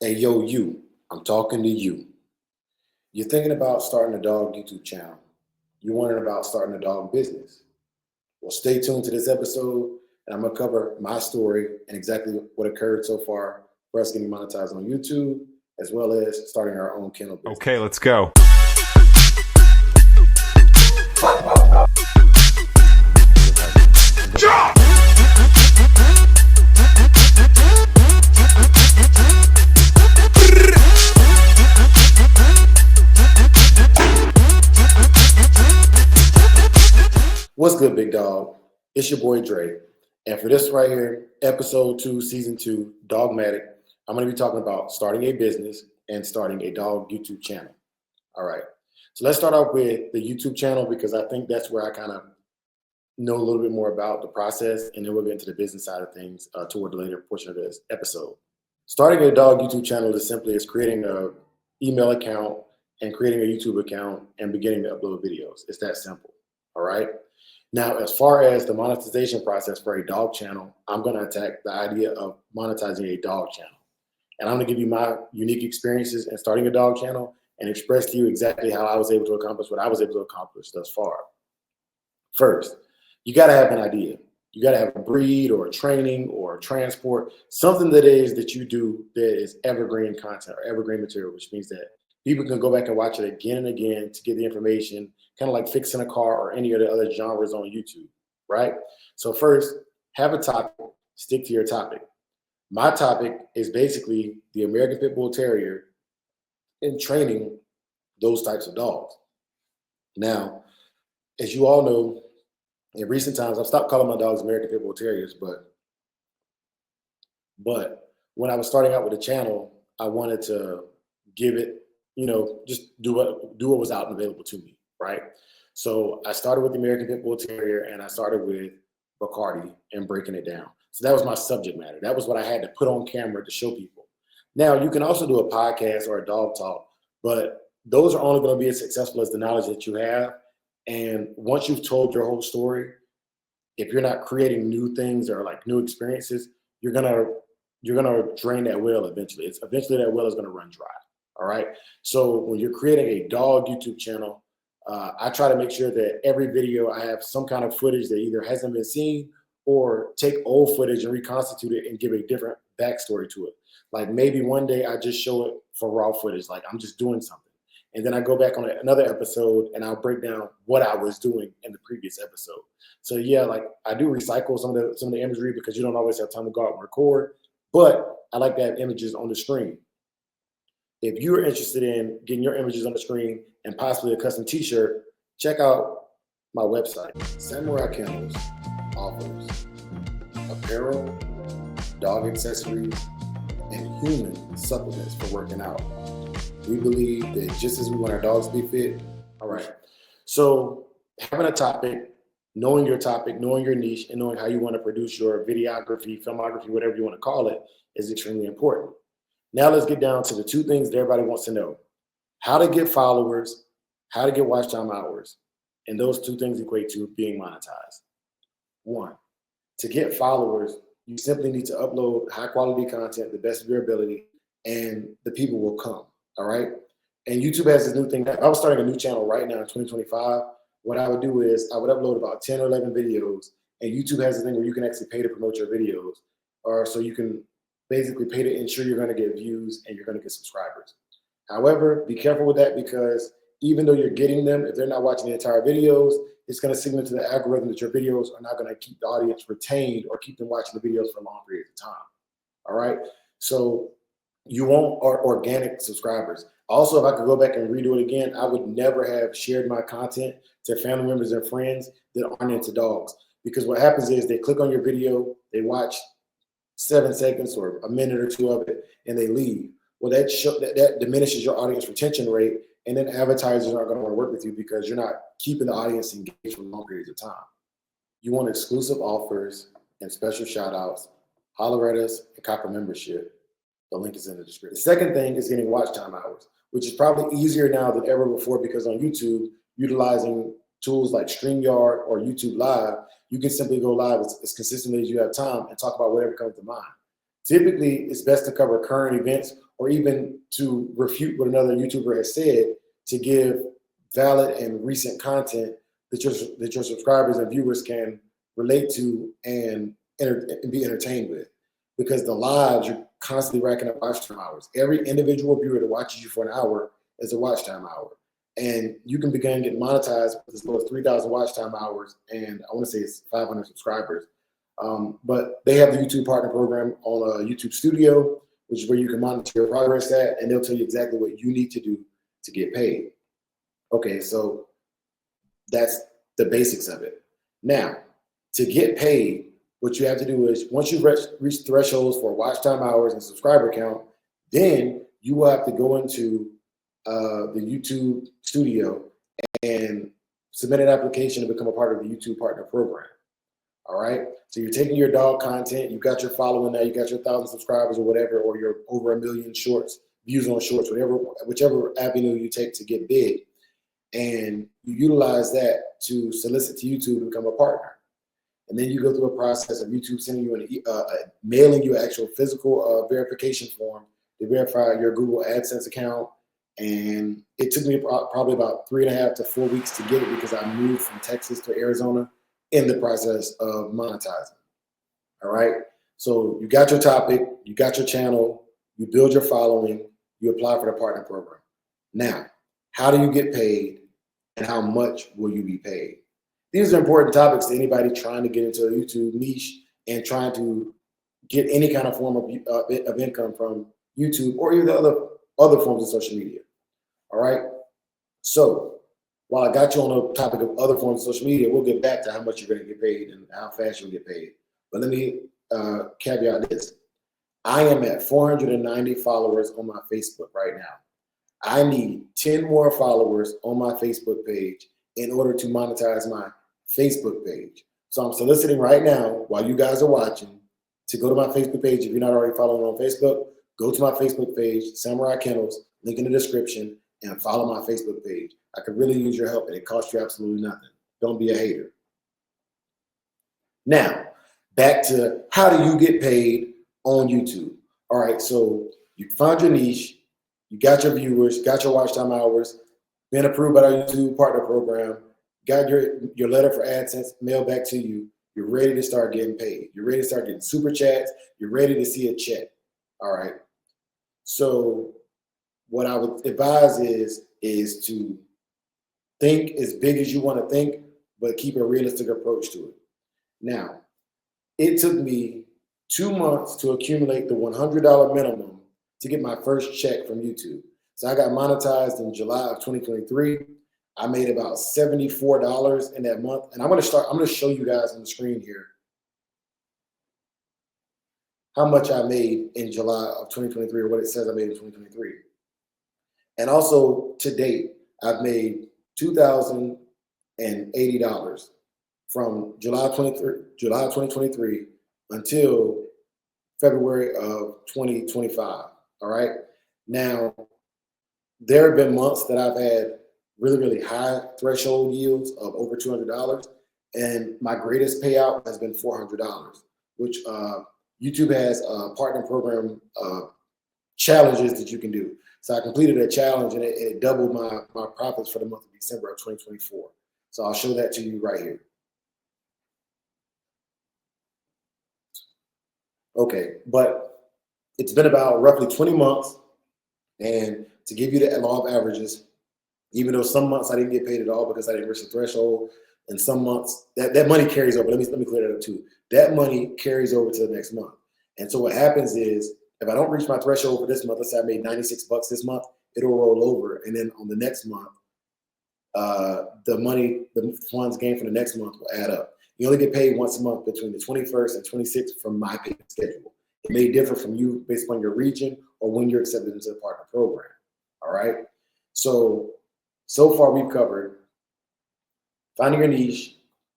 Hey, yo, you. I'm talking to you. You're thinking about starting a dog YouTube channel. You're wondering about starting a dog business. Well, stay tuned to this episode, and I'm going to cover my story and exactly what occurred so far for us getting monetized on YouTube, as well as starting our own kennel business. Okay, let's go. What's good, big dog? It's your boy Dre. And for this right here, episode 2, season 2, Dogmatic, I'm going to be talking about starting a business and starting a dog YouTube channel. All right. So let's start off with the YouTube channel because I think that's where I kind of know a little bit more about the process, and then we'll get into the business side of things toward the later portion of this episode. Starting a dog YouTube channel is simply as creating an email account and creating a YouTube account and beginning to upload videos. It's that simple. All right. Now, as far as the monetization process for a dog channel, I'm going to attack the idea of monetizing a dog channel. And I'm going to give you my unique experiences in starting a dog channel and express to you exactly how I was able to accomplish what I was able to accomplish thus far. First, you got to have an idea. You got to have a breed or a training or a transport, something that you do that is evergreen content or evergreen material, which means that people can go back and watch it again and again to get the information, kind of like fixing a car or any of the other genres on YouTube, right? So first, have a topic, stick to your topic. My topic is basically the American Pit Bull Terrier and training those types of dogs. Now, as you all know, in recent times, I've stopped calling my dogs American Pit Bull Terriers, but when I was starting out with the channel, I wanted to give it, just do what was out and available to me, right? So I started with the American Pit Bull Terrier, and I started with Bacardi and breaking it down. So that was my subject matter. That was what I had to put on camera to show people. Now, you can also do a podcast or a dog talk, but those are only going to be as successful as the knowledge that you have. And once you've told your whole story, if you're not creating new things or like new experiences, you're gonna drain that well eventually. Eventually that well is gonna run dry. All right. So when you're creating a dog YouTube channel, I try to make sure that every video I have some kind of footage that either hasn't been seen or take old footage and reconstitute it and give a different backstory to it. Like maybe one day I just show it for raw footage, like I'm just doing something. And then I go back on another episode and I'll break down what I was doing in the previous episode. So yeah, like I do recycle some of the imagery because you don't always have time to go out and record, but I like to have images on the screen. If you're interested in getting your images on the screen and possibly a custom t-shirt, check out my website. Samurai Kennels offers apparel, dog accessories, and human supplements for working out. We believe that just as we want our dogs to be fit, all right. So having a topic, knowing your niche, and knowing how you want to produce your videography, filmography, whatever you want to call it, is extremely important. Now let's get down to the two things that everybody wants to know. How to get followers, how to get watch time hours. And those two things equate to being monetized. One, to get followers, you simply need to upload high quality content, the best of your ability, and the people will come. All right. And YouTube has this new thing. I was starting a new channel right now in 2025. What I would do is I would upload about 10 or 11 videos, and YouTube has a thing where you can actually pay to promote your videos, or so you can basically pay to ensure you're going to get views and you're going to get subscribers. However, be careful with that because even though you're getting them, if they're not watching the entire videos, it's going to signal to the algorithm that your videos are not going to keep the audience retained or keep them watching the videos for long periods of time. All right. So you want organic subscribers. Also, if I could go back and redo it again, I would never have shared my content to family members and friends that aren't into dogs. Because what happens is they click on your video, they watch 7 seconds or a minute or two of it, and they leave. Well, that diminishes your audience retention rate, and then advertisers aren't going to want to work with you because you're not keeping the audience engaged for long periods of time. You want exclusive offers and special shout outs, holler at us, and copper membership. The link is in the description. The second thing is getting watch time hours, which is probably easier now than ever before because on YouTube, utilizing tools like StreamYard or YouTube Live, you can simply go live as consistently as you have time and talk about whatever comes to mind. Typically, it's best to cover current events or even to refute what another YouTuber has said, to give valid and recent content that your subscribers and viewers can relate to and be entertained with. Because the lives, you're constantly racking up watch time hours. Every individual viewer that watches you for an hour is a watch time hour. And you can begin getting monetized with as low as 3,000 watch time hours, and I want to say it's 500 subscribers. But they have the YouTube Partner Program on a YouTube Studio, which is where you can monitor your progress at, and they'll tell you exactly what you need to do to get paid. Okay, so that's the basics of it. Now, to get paid, what you have to do is, once you reach thresholds for watch time hours and subscriber count, then you will have to go into the YouTube Studio and submit an application to become a part of the YouTube Partner Program. All right. So you're taking your dog content, you got your following now, you got your 1,000 subscribers or whatever, or you're over 1 million shorts, views on shorts, whichever avenue you take to get big, and you utilize that to solicit to YouTube to become a partner. And then you go through a process of YouTube sending you mailing you an actual physical verification form to verify your Google AdSense account. And it took me probably about 3.5 to 4 weeks to get it, because I moved from Texas to Arizona in the process of monetizing. All right. So you got your topic, you got your channel, you build your following, you apply for the partner program. Now, how do you get paid, and how much will you be paid? These are important topics to anybody trying to get into a YouTube niche and trying to get any kind of form of income from YouTube or even other forms of social media. All right. So while I got you on the topic of other forms of social media, we'll get back to how much you're going to get paid and how fast you'll get paid. But let me caveat this. I am at 490 followers on my Facebook right now. I need 10 more followers on my Facebook page in order to monetize my Facebook page. So I'm soliciting right now, while you guys are watching, to go to my Facebook page. If you're not already following on Facebook, go to my Facebook page, Samurai Kennels, link in the description, and follow my Facebook page. I could really use your help, and it costs you absolutely nothing. Don't be a hater. Now, back to how do you get paid on YouTube? All right, so you found your niche, you got your viewers, got your watch time hours, been approved by our YouTube Partner Program, got your letter for AdSense mailed back to you. You're ready to start getting paid. You're ready to start getting super chats. You're ready to see a check. All right. So what I would advise is to think as big as you want to think, but keep a realistic approach to it. Now, it took me 2 months to accumulate the $100 minimum to get my first check from YouTube. So I got monetized in July of 2023. I made about $74 in that month. And I'm going to show you guys on the screen here how much I made in July of 2023, or what it says I made in 2023. And also to date, I've made $2,080 from July 2023 until February of 2025. All right. Now, there have been months that I've had really, really high threshold yields of over $200. And my greatest payout has been $400, which YouTube has a partner program challenges that you can do. So I completed a challenge, and it doubled my profits for the month of December of 2024. So I'll show that to you right here. Okay, but it's been about roughly 20 months. And to give you the law of averages, even though some months I didn't get paid at all because I didn't reach the threshold, and some months that money carries over. Let me clear that up too. That money carries over to the next month. And so what happens is, if I don't reach my threshold for this month, let's say I made 96 bucks this month, it'll roll over. And then on the next month, the funds gained from the next month will add up. You only get paid once a month between the 21st and 26th from my payment schedule. It may differ from you based on your region or when you're accepted into the partner program. All right. So far we've covered finding your niche,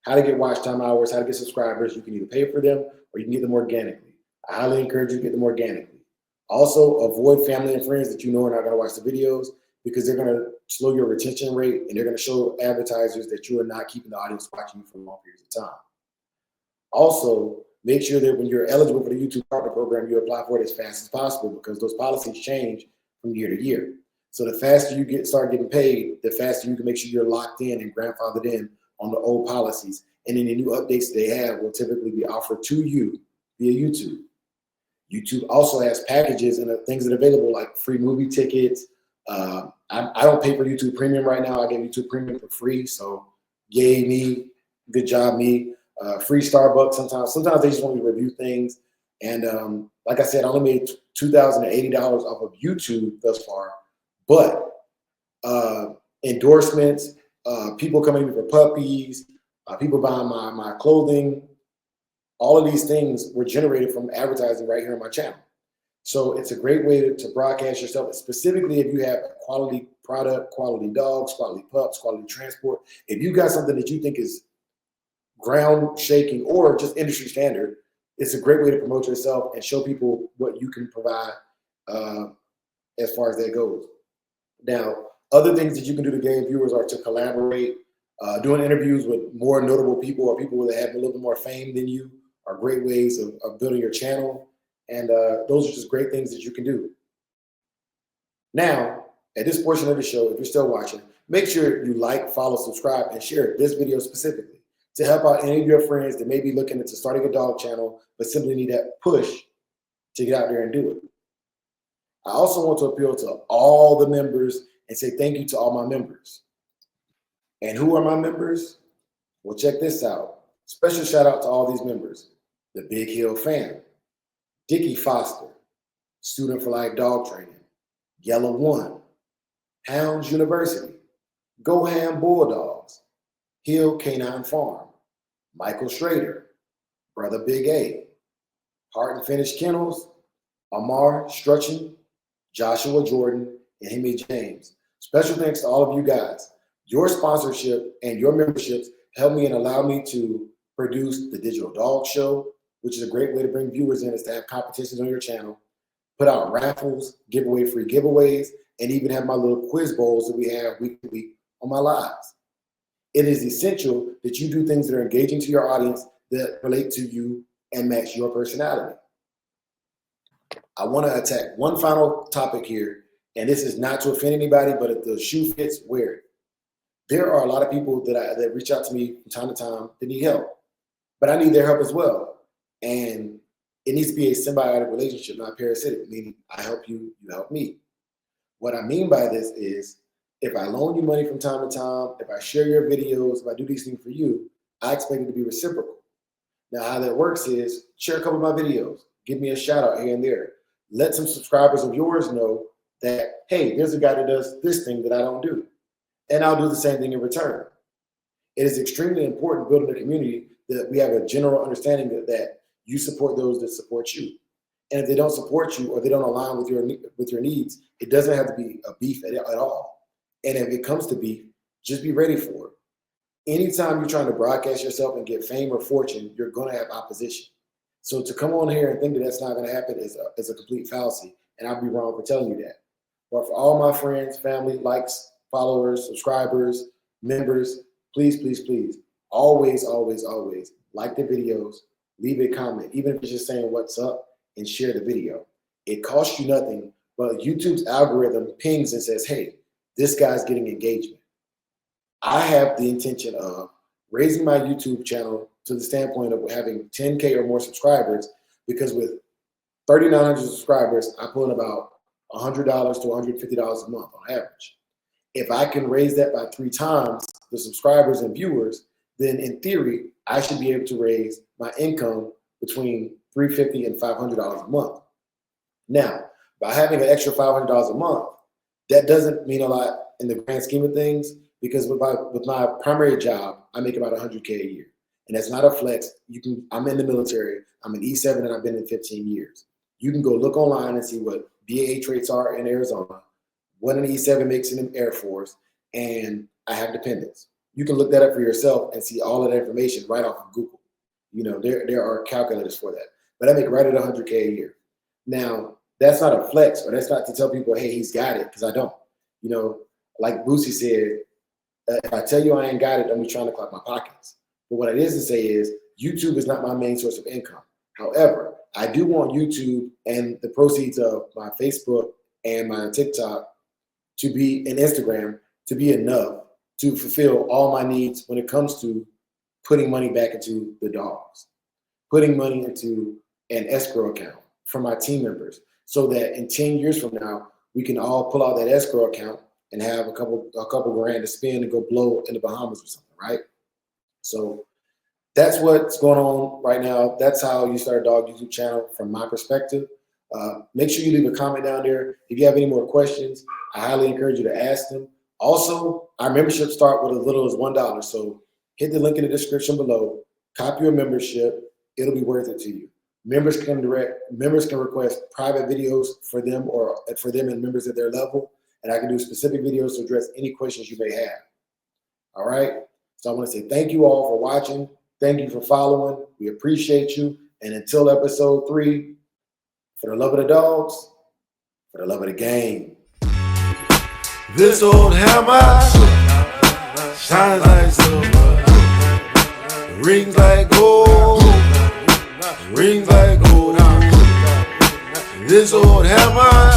how to get watch time hours, how to get subscribers. You can either pay for them or you can get them organically. I highly encourage you to get them organically. Also, avoid family and friends that you know are not going to watch the videos, because they're going to slow your retention rate, and they're going to show advertisers that you are not keeping the audience watching you for long periods of time. Also, make sure that when you're eligible for the YouTube Partner Program, you apply for it as fast as possible, because those policies change from year to year. So the faster you start getting paid, the faster you can make sure you're locked in and grandfathered in on the old policies. And any new updates they have will typically be offered to you via YouTube. YouTube also has packages and things that are available, like free movie tickets. I don't pay for YouTube Premium right now. I get YouTube Premium for free, so yay me, good job me. Free Starbucks sometimes. Sometimes they just want me to review things. And like I said, I only made $2,080 off of YouTube thus far, but endorsements, people coming in for puppies, people buying my clothing, all of these things were generated from advertising right here on my channel. So it's a great way to broadcast yourself, specifically if you have a quality product, quality dogs, quality pups, quality transport. If you got something that you think is ground shaking or just industry standard, it's a great way to promote yourself and show people what you can provide as far as that goes. Now, other things that you can do to gain viewers are to collaborate. Doing interviews with more notable people or people that have a little bit more fame than you are great ways of building your channel. And those are just great things that you can do. Now, at this portion of the show, if you're still watching, make sure you like, follow, subscribe, and share this video specifically to help out any of your friends that may be looking into starting a dog channel, but simply need that push to get out there and do it. I also want to appeal to all the members and say thank you to all my members. And who are my members? Well, check this out. Special shout out to all these members. The Big Hill Fam, Dickie Foster, Student for Life Dog Training, Yellow One, Hounds University, Go Ham Bulldogs, Hill Canine Farm, Michael Schrader, Brother Big A, Heart and Finish Kennels, Amar Strutchen, Joshua Jordan, and Hemi James. Special thanks to all of you guys. Your sponsorship and your memberships help me and allow me to produce the Digital Dog Show, which is a great way to bring viewers in, is to have competitions on your channel, put out raffles, give away free giveaways, and even have my little quiz bowls that we have week to week on my lives. It is essential that you do things that are engaging to your audience, that relate to you and match your personality. I want to attack one final topic here, and this is not to offend anybody, but if the shoe fits, wear it. There are a lot of people that reach out to me from time to time that need help, but I need their help as well. And it needs to be a symbiotic relationship, not parasitic, meaning I help you, you help me. What I mean by this is, if I loan you money from time to time, if I share your videos, if I do these things for you, I expect it to be reciprocal. Now, how that works is, share a couple of my videos, give me a shout out here and there. Let some subscribers of yours know that, hey, there's a guy that does this thing that I don't do. And I'll do the same thing in return. It is extremely important building a community that we have a general understanding that you support those that support you. And if they don't support you or they don't align with your needs, it doesn't have to be a beef at all. And if it comes to beef, just be ready for it. Anytime you're trying to broadcast yourself and get fame or fortune, you're going to have opposition. So to come on here and think that that's not going to happen is a complete fallacy. And I'd be wrong for telling you that. But for all my friends, family, likes, followers, subscribers, members, please, please, please, always, always, always like the videos, leave a comment, even if it's just saying what's up, and share the video. It costs you nothing, but YouTube's algorithm pings and says, hey, this guy's getting engagement. I have the intention of raising my YouTube channel to the standpoint of having 10K or more subscribers, because with 3,900 subscribers, I pull in about $100 to $150 a month on average. If I can raise that by 3 times the subscribers and viewers, then in theory, I should be able to raise my income between $350 and $500 a month. Now, by having an extra $500 a month, that doesn't mean a lot in the grand scheme of things, because with my primary job, I make about $100K a year. And that's not a flex. I'm in the military, I'm an E7, and I've been in 15 years. You can go look online and see what BAA traits are in Arizona, what an E7 makes in the Air Force, and I have dependents. You can look that up for yourself and see all of that information right off of Google. You know, there are calculators for that. But I make right at $100K a year. Now, that's not a flex, or that's not to tell people, hey, he's got it, because I don't. You know, like Boosie said, if I tell you I ain't got it, I'm trying to clock my pockets. But what it is to say is, YouTube is not my main source of income. However, I do want YouTube and the proceeds of my Facebook and my TikTok to be, and Instagram, to be enough to fulfill all my needs when it comes to putting money back into the dogs, putting money into an escrow account for my team members, so that in 10 years from now, we can all pull out that escrow account and have a couple grand to spend and go blow in the Bahamas or something, right? So that's what's going on right now. That's how You Start a Dog YouTube channel from my perspective. Make sure you leave a comment down there. If you have any more questions, I highly encourage you to ask them. Also, our memberships start with as little as $1. So hit the link in the description below, copy your membership. It'll be worth it to you. Members can request private videos for them and members at their level. And I can do specific videos to address any questions you may have. All right. So I want to say thank you all for watching. Thank you for following. We appreciate you. And until episode 3, for the love of the dogs, for the love of the game. This old hammer shines like silver, rings like gold, rings like gold. This old hammer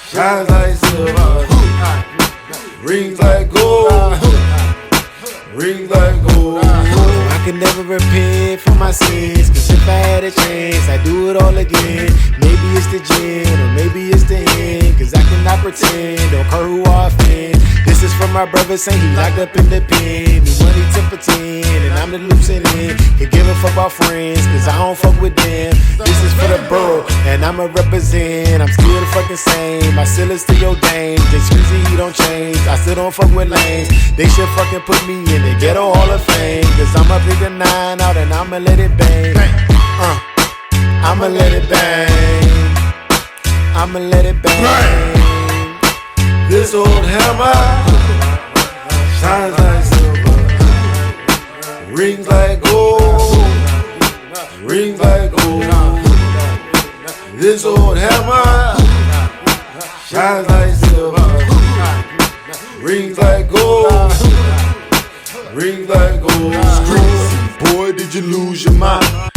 shines like silver, rings like gold, rings like gold. I can never repent for my sins, cause if I had a chance, I'd do it all again. Maybe it's the gin, or maybe it's the end, cause I cannot pretend, don't care who I offend. This is for my brother saying he locked up in the pen. He money 10 for 10, and I'm the lieutenant. Can give a fuck about friends, cause I don't fuck with them. This is for the borough, and I'ma represent. I'm still the fucking same, I still is to your dame. Just crazy he don't change, I still don't fuck with lanes. They should fucking put me in the ghetto hall of fame, cause I'ma pick a 9 out and I'ma let it bang. I'ma let it bang, I'ma let it bang. This old hammer shines like silver, rings like gold, rings like gold. This old hammer shines like silver, rings like gold, rings like gold. Streets, boy, did you lose your mind?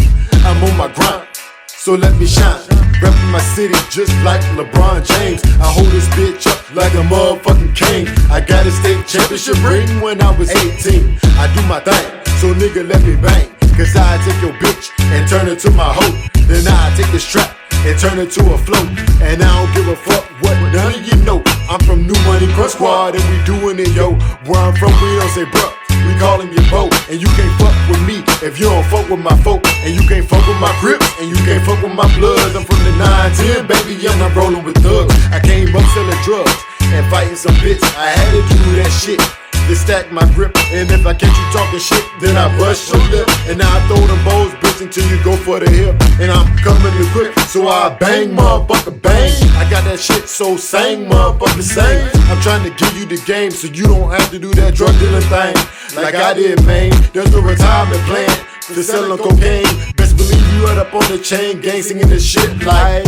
I'm on my grind, so let me shine. Reppin' my city just like LeBron James. I hold this bitch up like a motherfucking king. I got a state championship ring when I was 18. I do my thing, so nigga let me bang. Cause I take your bitch and turn it to my hoe. Then I take this trap and turn it to a float. And I don't give a fuck what none of you know. I'm from New Money Crust Squad and we doing it, yo. Where I'm from we don't say bruh, we call him your boat. And you can't fuck with me if you don't fuck with my folk. And you can't fuck with my Crips, and you can't fuck with my Bloods. I'm from the 9-10, baby, I'm not rolling with thugs. I came up selling drugs and fighting some bitch. I had to do that shit to stack my grip. And if I catch you talking shit, then I bust your lip. And I throw them bows, bitch, until you go for the hip. And I'm coming to grip, so I bang, motherfucker, bang. I got that shit, so sang, motherfucker, sang. I'm trying to give you the game, so you don't have to do that drug dealing thing like I did, man. There's no retirement plan for selling cocaine. Best believe you right up on the chain gang, singing this shit like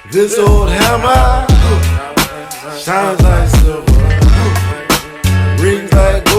this old hammer shines like silver, rings like gold.